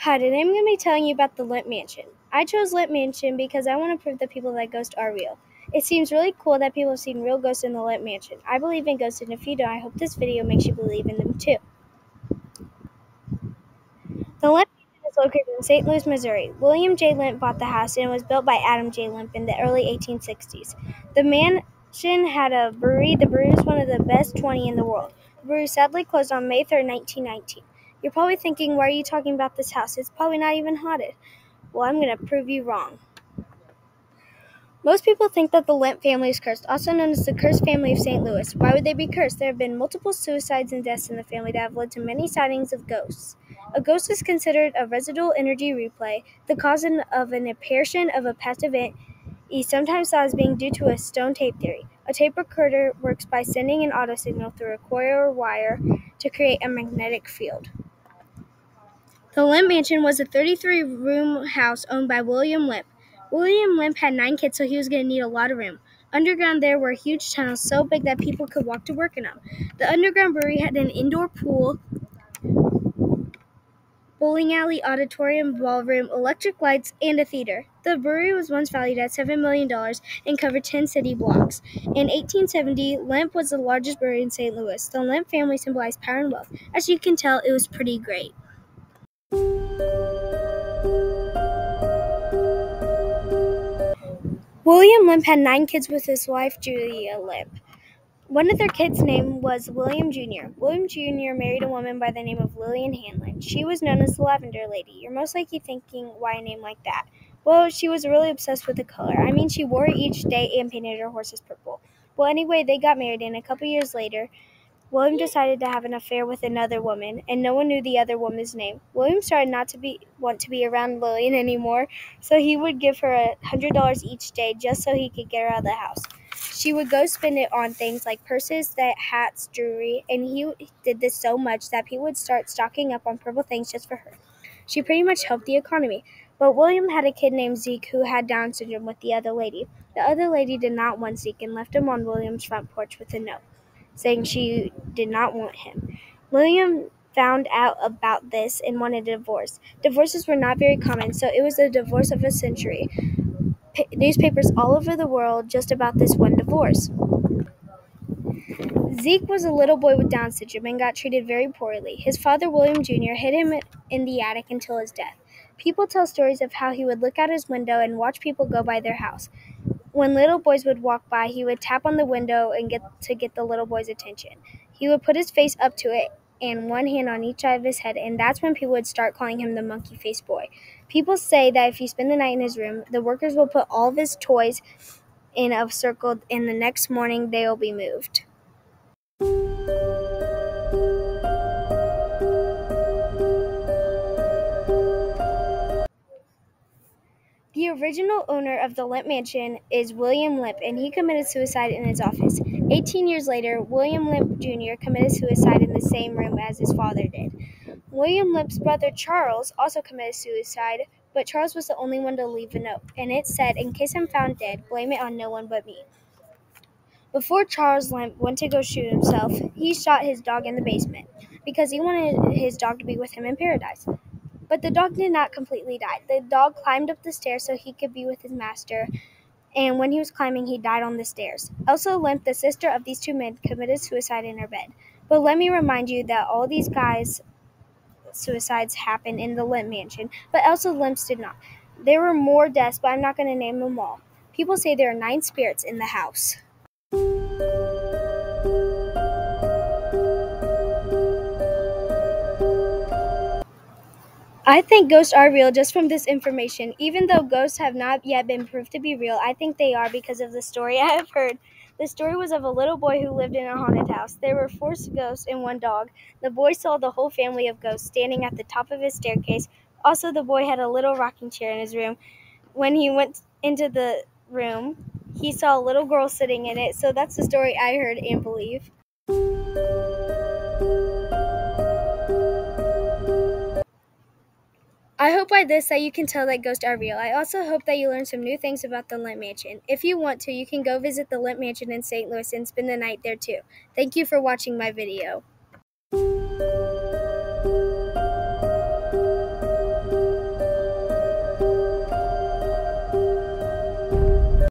Hi, today I'm going to be telling you about the Lemp Mansion. I chose Lemp Mansion because I want to prove to people that ghosts are real. It seems really cool that people have seen real ghosts in the Lemp Mansion. I believe in ghosts, and if you don't, I hope this video makes you believe in them too. The Lemp Mansion is located in St. Louis, Missouri. William J. Lemp bought the house, and it was built by Adam J. Lemp in the early 1860s. The mansion had a brewery. The brewery was one of the best 20 in the world. The brewery sadly closed on May 3rd, 1919. You're probably thinking, why are you talking about this house? It's probably not even haunted. Well, I'm going to prove you wrong. Most people think that the Lemp family is cursed, also known as the cursed family of St. Louis. Why would they be cursed? There have been multiple suicides and deaths in the family that have led to many sightings of ghosts. A ghost is considered a residual energy replay, the cause of an apparition of a past event, is sometimes thought as being due to a stone tape theory. A tape recorder works by sending an audio signal through a coil or wire to create a magnetic field. The Lemp Mansion was a 33-room house owned by William Lemp. William Lemp had 9 kids, so he was going to need a lot of room. Underground there were huge tunnels so big that people could walk to work in them. The underground brewery had an indoor pool, bowling alley, auditorium, ballroom, electric lights, and a theater. The brewery was once valued at $7 million and covered 10 city blocks. In 1870, Lemp was the largest brewery in St. Louis. The Lemp family symbolized power and wealth. As you can tell, it was pretty great. William Lemp had 9 kids with his wife, Julia Lemp. One of their kids' name was William Jr. William Jr. married a woman by the name of Lillian Hanlon. She was known as the Lavender Lady. You're most likely thinking, why a name like that? Well, she was really obsessed with the color. She wore it each day and painted her horses purple. Well, anyway, they got married, and a couple years later, William decided to have an affair with another woman, and no one knew the other woman's name. William started not to want to be around Lillian anymore, so he would give her $100 each day just so he could get her out of the house. She would go spend it on things like purses, hats, jewelry, and he did this so much that people would start stocking up on purple things just for her. She pretty much helped the economy. But William had a kid named Zeke who had Down syndrome with the other lady. The other lady did not want Zeke and left him on William's front porch with a note saying she did not want him. William found out about this and wanted a divorce. Divorces were not very common, so it was the divorce of a century. Newspapers all over the world just about this one divorce. Zeke was a little boy with Down syndrome and got treated very poorly. His father, William Jr., hid him in the attic until his death. People tell stories of how he would look out his window and watch people go by their house. When little boys would walk by, he would tap on the window and get the little boy's attention. He would put his face up to it and one hand on each side of his head, and that's when people would start calling him the monkey-faced boy. People say that if you spend the night in his room, the workers will put all of his toys in a circle, and the next morning they will be moved. The original owner of the Lemp Mansion is William Lemp, and he committed suicide in his office. 18 years later, William Lemp Jr. committed suicide in the same room as his father did. William Lemp's brother Charles also committed suicide, but Charles was the only one to leave a note, and it said, "In case I'm found dead, blame it on no one but me." Before Charles Lemp went to go shoot himself, he shot his dog in the basement because he wanted his dog to be with him in paradise. But the dog did not completely die. The dog climbed up the stairs so he could be with his master, and when he was climbing, he died on the stairs. Elsa Lemp, the sister of these two men, committed suicide in her bed. But let me remind you that all these guys' suicides happened in the Lemp Mansion, but Elsa Lemp's did not. There were more deaths, but I'm not going to name them all. People say there are 9 spirits in the house. I think ghosts are real just from this information. Even though ghosts have not yet been proved to be real, I think they are because of the story I have heard. The story was of a little boy who lived in a haunted house. There were 4 ghosts and 1 dog. The boy saw the whole family of ghosts standing at the top of his staircase. Also, the boy had a little rocking chair in his room. When he went into the room, he saw a little girl sitting in it. So that's the story I heard and believe. I hope by this that you can tell that ghosts are real. I also hope that you learned some new things about the Lemp Mansion. If you want to, you can go visit the Lemp Mansion in St. Louis and spend the night there too. Thank you for watching my video.